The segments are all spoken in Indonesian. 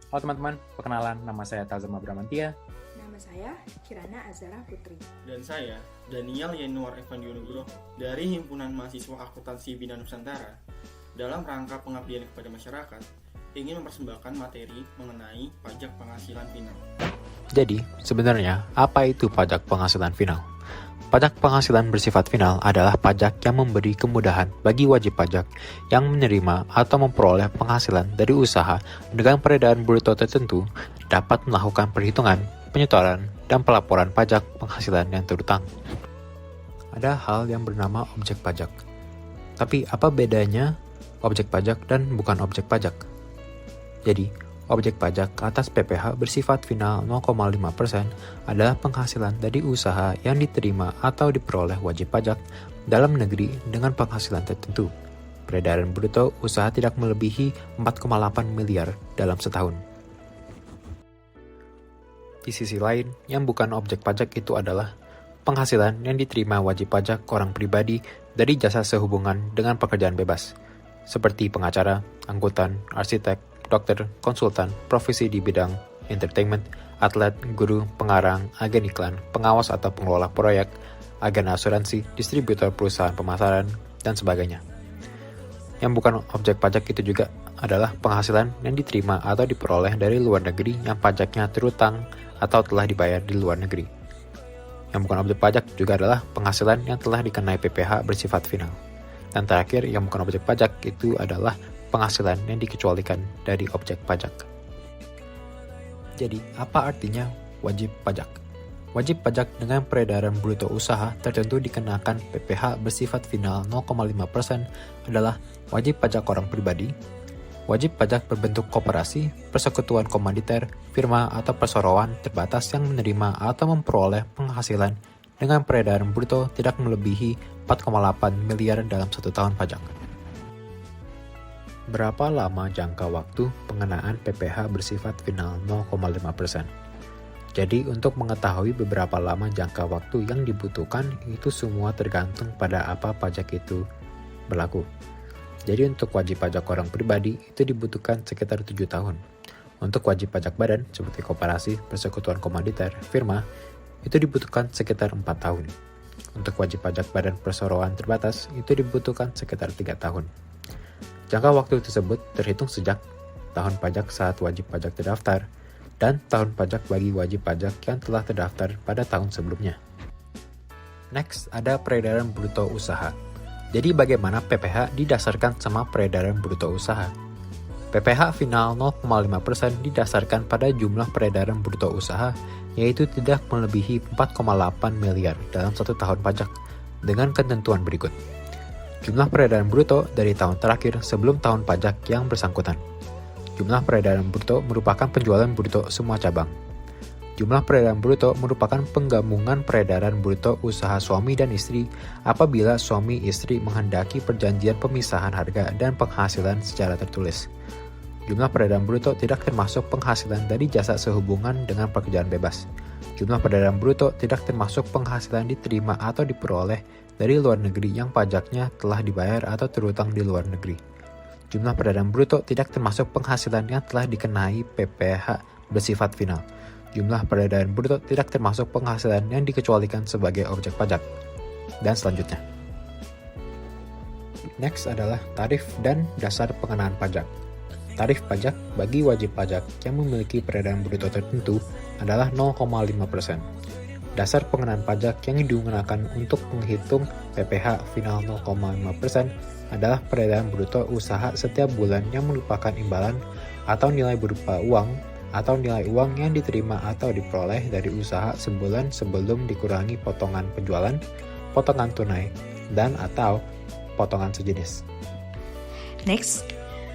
Halo teman-teman, perkenalan, nama saya Tazama Bramantia. Nama saya Kirana Azara Putri. Dan saya, Daniel Yenuar Evandio Nugroho dari Himpunan Mahasiswa Akuntansi Bina Nusantara, dalam rangka pengabdian kepada masyarakat, ingin mempersembahkan materi mengenai pajak penghasilan final. Jadi, sebenarnya apa itu pajak penghasilan final? Pajak penghasilan bersifat final adalah pajak yang memberi kemudahan bagi wajib pajak yang menerima atau memperoleh penghasilan dari usaha dengan peredaran bruto tertentu dapat melakukan perhitungan, penyetoran, dan pelaporan pajak penghasilan yang terutang. Ada hal yang bernama objek pajak. Tapi apa bedanya objek pajak dan bukan objek pajak? Jadi, objek pajak atas PPh bersifat final 0,5% adalah penghasilan dari usaha yang diterima atau diperoleh wajib pajak dalam negeri dengan penghasilan tertentu. Peredaran bruto usaha tidak melebihi 4,8 miliar dalam setahun. Di sisi lain, yang bukan objek pajak itu adalah penghasilan yang diterima wajib pajak orang pribadi dari jasa sehubungan dengan pekerjaan bebas, seperti pengacara, angkutan, arsitek, dokter, konsultan, profesi di bidang entertainment, atlet, guru, pengarang, agen iklan, pengawas atau pengelola proyek, agen asuransi, distributor perusahaan pemasaran, dan sebagainya. Yang bukan objek pajak itu juga adalah penghasilan yang diterima atau diperoleh dari luar negeri yang pajaknya terutang atau telah dibayar di luar negeri. Yang bukan objek pajak juga adalah penghasilan yang telah dikenai PPh bersifat final. Dan terakhir, yang bukan objek pajak itu adalah penghasilan yang dikecualikan dari objek pajak. Jadi, apa artinya wajib pajak? Wajib pajak dengan peredaran bruto usaha tertentu dikenakan PPh bersifat final 0,5% adalah wajib pajak orang pribadi, wajib pajak berbentuk koperasi, persekutuan komanditer, firma atau perseroan terbatas yang menerima atau memperoleh penghasilan dengan peredaran bruto tidak melebihi 4,8 miliar dalam 1 tahun pajak. Berapa lama jangka waktu pengenaan PPh bersifat final 0,5%? Jadi untuk mengetahui beberapa lama jangka waktu yang dibutuhkan itu semua tergantung pada apa pajak itu berlaku. Jadi untuk wajib pajak orang pribadi itu dibutuhkan sekitar 7 tahun. Untuk wajib pajak badan seperti koperasi, persekutuan komanditer, firma itu dibutuhkan sekitar 4 tahun. Untuk wajib pajak badan perseroan terbatas itu dibutuhkan sekitar 3 tahun. Jangka waktu tersebut terhitung sejak tahun pajak saat wajib pajak terdaftar dan tahun pajak bagi wajib pajak yang telah terdaftar pada tahun sebelumnya. Next, ada peredaran bruto usaha. Jadi bagaimana PPh didasarkan sama peredaran bruto usaha? PPh final 0,5% didasarkan pada jumlah peredaran bruto usaha, yaitu tidak melebihi 4,8 miliar dalam 1 tahun pajak, dengan ketentuan berikut. Jumlah peredaran bruto dari tahun terakhir sebelum tahun pajak yang bersangkutan. Jumlah peredaran bruto merupakan penjualan bruto semua cabang. Jumlah peredaran bruto merupakan penggabungan peredaran bruto usaha suami dan istri apabila suami istri menghendaki perjanjian pemisahan harga dan penghasilan secara tertulis. Jumlah peredaran bruto tidak termasuk penghasilan dari jasa sehubungan dengan pekerjaan bebas. Jumlah peredaran bruto tidak termasuk penghasilan diterima atau diperoleh dari luar negeri yang pajaknya telah dibayar atau terutang di luar negeri. Jumlah peredaran bruto tidak termasuk penghasilan yang telah dikenai PPh bersifat final. Jumlah peredaran bruto tidak termasuk penghasilan yang dikecualikan sebagai objek pajak. Dan selanjutnya. Next adalah tarif dan dasar pengenaan pajak. Tarif pajak bagi wajib pajak yang memiliki peredaran bruto tertentu adalah 0,5%. Dasar pengenaan pajak yang digunakan untuk menghitung PPh final 0,5% adalah peredaran bruto usaha setiap bulan yang merupakan imbalan atau nilai berupa uang atau nilai uang yang diterima atau diperoleh dari usaha sebulan sebelum dikurangi potongan penjualan, potongan tunai, dan atau potongan sejenis. Next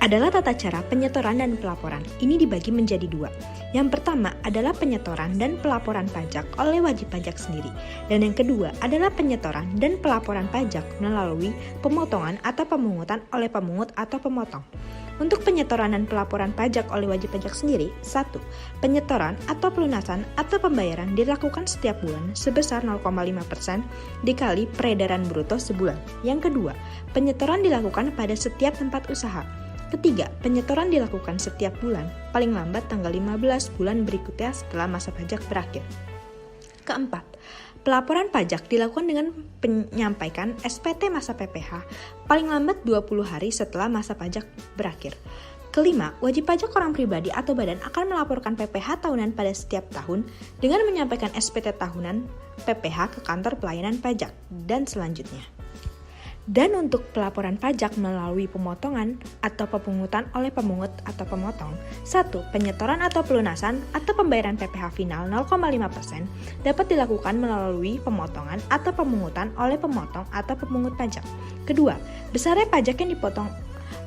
adalah tata cara penyetoran dan pelaporan. Ini dibagi menjadi 2. Yang pertama adalah penyetoran dan pelaporan pajak oleh wajib pajak sendiri. Dan yang kedua adalah penyetoran dan pelaporan pajak melalui pemotongan atau pemungutan oleh pemungut atau pemotong. Untuk penyetoran dan pelaporan pajak oleh wajib pajak sendiri, 1. Penyetoran atau pelunasan atau pembayaran dilakukan setiap bulan sebesar 0,5% dikali peredaran bruto sebulan. Yang kedua, penyetoran dilakukan pada setiap tempat usaha. Ketiga, penyetoran dilakukan setiap bulan, paling lambat tanggal 15 bulan berikutnya setelah masa pajak berakhir. Keempat, pelaporan pajak dilakukan dengan menyampaikan SPT masa PPh paling lambat 20 hari setelah masa pajak berakhir. Kelima, wajib pajak orang pribadi atau badan akan melaporkan PPh tahunan pada setiap tahun dengan menyampaikan SPT tahunan PPh ke kantor pelayanan pajak dan selanjutnya. Dan untuk pelaporan pajak melalui pemotongan atau pemungutan oleh pemungut atau pemotong, 1. Penyetoran atau pelunasan atau pembayaran PPh final 0,5% dapat dilakukan melalui pemotongan atau pemungutan oleh pemotong atau pemungut pajak. Kedua, besarnya pajak yang dipotong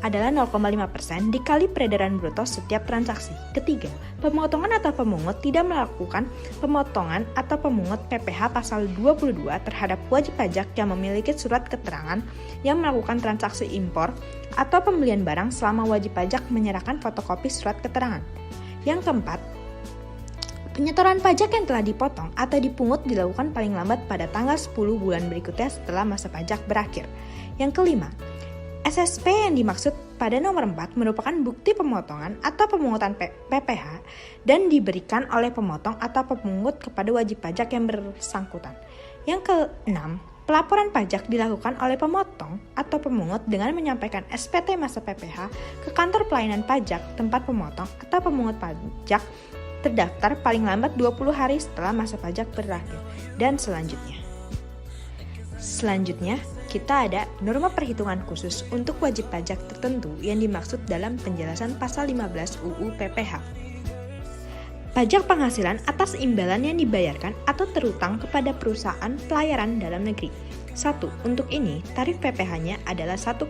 adalah 0,5% dikali peredaran bruto setiap transaksi. Ketiga, pemotongan atau pemungut tidak melakukan pemotongan atau pemungut PPh pasal 22 terhadap wajib pajak yang memiliki surat keterangan yang melakukan transaksi impor atau pembelian barang selama wajib pajak menyerahkan fotokopi surat keterangan. Yang keempat, penyetoran pajak yang telah dipotong atau dipungut dilakukan paling lambat pada tanggal 10 bulan berikutnya setelah masa pajak berakhir. Yang kelima, SSP yang dimaksud pada nomor 4 merupakan bukti pemotongan atau pemungutan PPh dan diberikan oleh pemotong atau pemungut kepada wajib pajak yang bersangkutan. Yang keenam, pelaporan pajak dilakukan oleh pemotong atau pemungut dengan menyampaikan SPT masa PPh ke kantor pelayanan pajak tempat pemotong atau pemungut pajak terdaftar paling lambat 20 hari setelah masa pajak berakhir dan selanjutnya. Selanjutnya, kita ada norma perhitungan khusus untuk wajib pajak tertentu yang dimaksud dalam penjelasan pasal 15 UU PPh. Pajak penghasilan atas imbalan yang dibayarkan atau terutang kepada perusahaan pelayaran dalam negeri. 1. Untuk ini, tarif PPh-nya adalah 1,2%.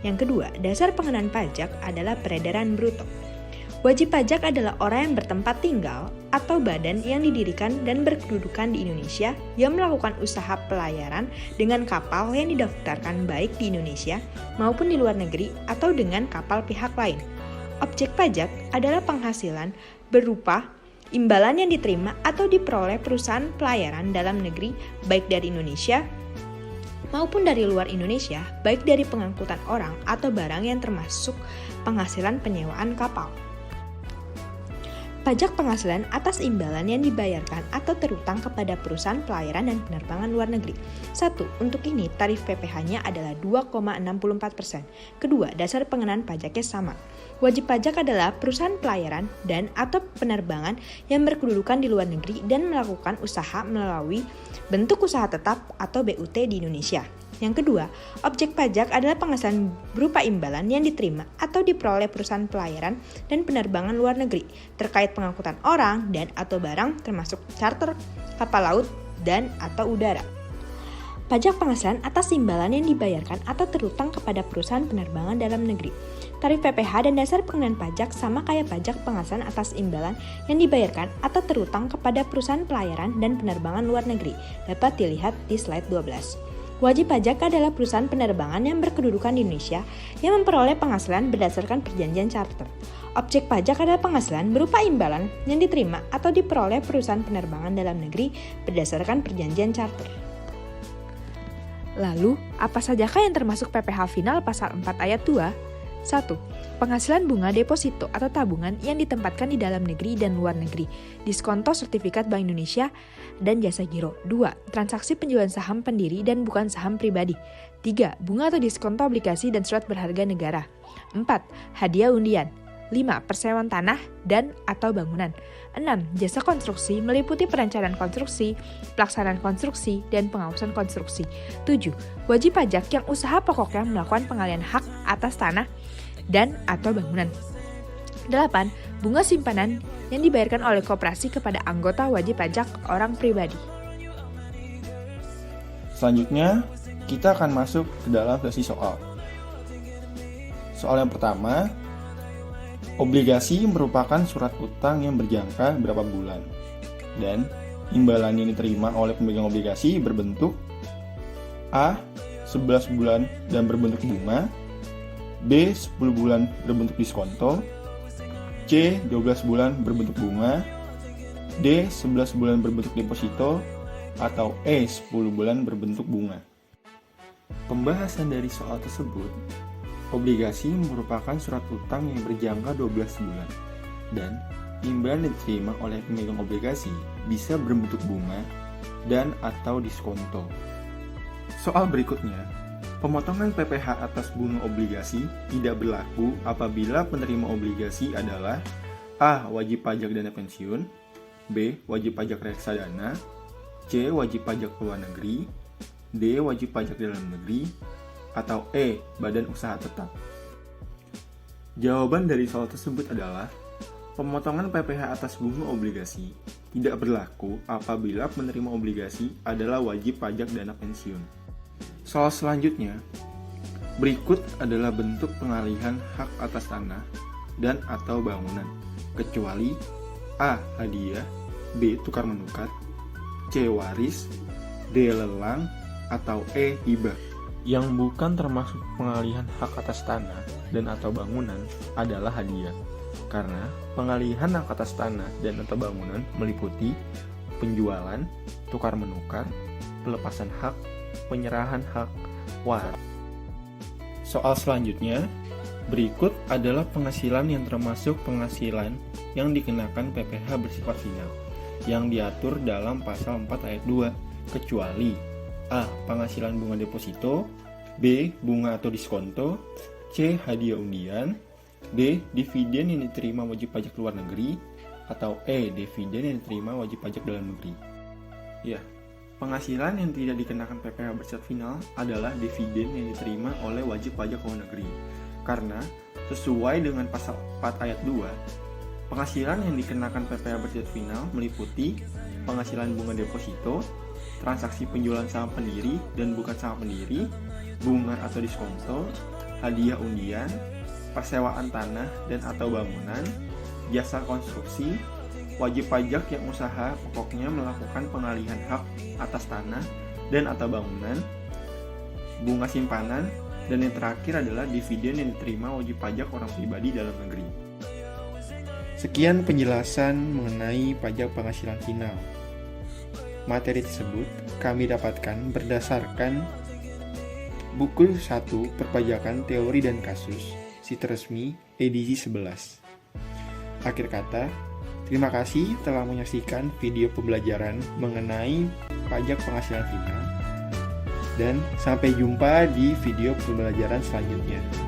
Yang kedua, dasar pengenaan pajak adalah peredaran bruto. Wajib pajak adalah orang yang bertempat tinggal atau badan yang didirikan dan berkedudukan di Indonesia yang melakukan usaha pelayaran dengan kapal yang didaftarkan baik di Indonesia maupun di luar negeri atau dengan kapal pihak lain. Objek pajak adalah penghasilan berupa imbalan yang diterima atau diperoleh perusahaan pelayaran dalam negeri baik dari Indonesia maupun dari luar Indonesia, baik dari pengangkutan orang atau barang yang termasuk penghasilan penyewaan kapal. Pajak penghasilan atas imbalan yang dibayarkan atau terutang kepada perusahaan pelayaran dan penerbangan luar negeri. 1. Untuk ini, tarif PPh-nya adalah 2,64%. Kedua, dasar pengenaan pajaknya sama. Wajib pajak adalah perusahaan pelayaran dan atau penerbangan yang berkedudukan di luar negeri dan melakukan usaha melalui bentuk usaha tetap atau BUT di Indonesia. Yang kedua, objek pajak adalah penghasilan berupa imbalan yang diterima atau diperoleh perusahaan pelayaran dan penerbangan luar negeri terkait pengangkutan orang dan atau barang termasuk charter, kapal laut, dan atau udara. Pajak penghasilan atas imbalan yang dibayarkan atau terutang kepada perusahaan penerbangan dalam negeri. Tarif PPh dan dasar pengenaan pajak sama kayak pajak penghasilan atas imbalan yang dibayarkan atau terutang kepada perusahaan pelayaran dan penerbangan luar negeri. Dapat dilihat di slide 12. Wajib pajak adalah perusahaan penerbangan yang berkedudukan di Indonesia yang memperoleh penghasilan berdasarkan perjanjian charter. Objek pajak adalah penghasilan berupa imbalan yang diterima atau diperoleh perusahaan penerbangan dalam negeri berdasarkan perjanjian charter. Lalu, apa sajakah yang termasuk PPh final pasal 4 ayat 2? 1. Penghasilan bunga deposito atau tabungan yang ditempatkan di dalam negeri dan luar negeri, diskonto sertifikat Bank Indonesia dan jasa giro. 2. Transaksi penjualan saham pendiri dan bukan saham pribadi. 3. Bunga atau diskonto obligasi dan surat berharga negara. 4. Hadiah undian. 5. Persewaan tanah dan atau bangunan. 6. Jasa konstruksi meliputi perencanaan konstruksi, pelaksanaan konstruksi, dan pengawasan konstruksi. 7. Wajib pajak yang usaha pokoknya melakukan pengalihan hak atas tanah dan atau bangunan. 8. Bunga simpanan yang dibayarkan oleh koperasi kepada anggota wajib pajak orang pribadi. Selanjutnya, kita akan masuk ke dalam sesi soal. Soal yang pertama, obligasi merupakan surat utang yang berjangka berapa bulan, dan imbalan yang diterima oleh pemegang obligasi berbentuk A. 11 bulan dan berbentuk bunga, B. 10 bulan berbentuk diskonto, C. 12 bulan berbentuk bunga, D. 11 bulan berbentuk deposito, atau E. 10 bulan berbentuk bunga. Pembahasan dari soal tersebut Obligasi merupakan surat utang yang berjangka 12 bulan, dan imbalan yang diterima oleh pemegang obligasi bisa berbentuk bunga dan atau diskonto. Soal berikutnya, pemotongan PPh atas bunga obligasi tidak berlaku apabila penerima obligasi adalah A. Wajib pajak dana pensiun, B. Wajib pajak reksadana, C. Wajib pajak luar negeri, D. Wajib pajak dalam negeri, atau E. Badan usaha tetap. Jawaban dari soal tersebut adalah pemotongan PPh atas bunga obligasi tidak berlaku apabila penerima obligasi adalah wajib pajak dana pensiun. Soal selanjutnya, berikut adalah bentuk pengalihan hak atas tanah dan atau bangunan, kecuali A. Hadiah, B. Tukar menukar, C. Waris, D. Lelang, atau E. Hibah. Yang bukan termasuk pengalihan hak atas tanah dan atau bangunan adalah hadiah, karena pengalihan hak atas tanah dan atau bangunan meliputi penjualan, tukar menukar, pelepasan hak, penyerahan hak, waris. Soal selanjutnya, berikut adalah penghasilan yang termasuk penghasilan yang dikenakan PPh bersifat final yang diatur dalam pasal 4 ayat 2, kecuali A. Penghasilan bunga deposito, B. Bunga atau diskonto, C. Hadiah undian, D. Dividen yang diterima wajib pajak luar negeri, atau E. Dividen yang diterima wajib pajak dalam negeri. Ya, penghasilan yang tidak dikenakan PPh bersifat final adalah dividen yang diterima oleh wajib pajak luar negeri, karena sesuai dengan pasal 4 ayat 2, penghasilan yang dikenakan PPh bersifat final meliputi penghasilan bunga deposito, transaksi penjualan saham pendiri dan bukan saham pendiri, bunga atau diskonto, hadiah undian, persewaan tanah dan atau bangunan, jasa konstruksi, wajib pajak yang usaha pokoknya melakukan pengalihan hak atas tanah dan atau bangunan, bunga simpanan, dan yang terakhir adalah dividen yang diterima wajib pajak orang pribadi dalam negeri. Sekian penjelasan mengenai pajak penghasilan final. Materi tersebut kami dapatkan berdasarkan buku 1 Perpajakan Teori dan Kasus, situs resmi edisi 11. Akhir kata, terima kasih telah menyaksikan video pembelajaran mengenai pajak penghasilan final, dan sampai jumpa di video pembelajaran selanjutnya.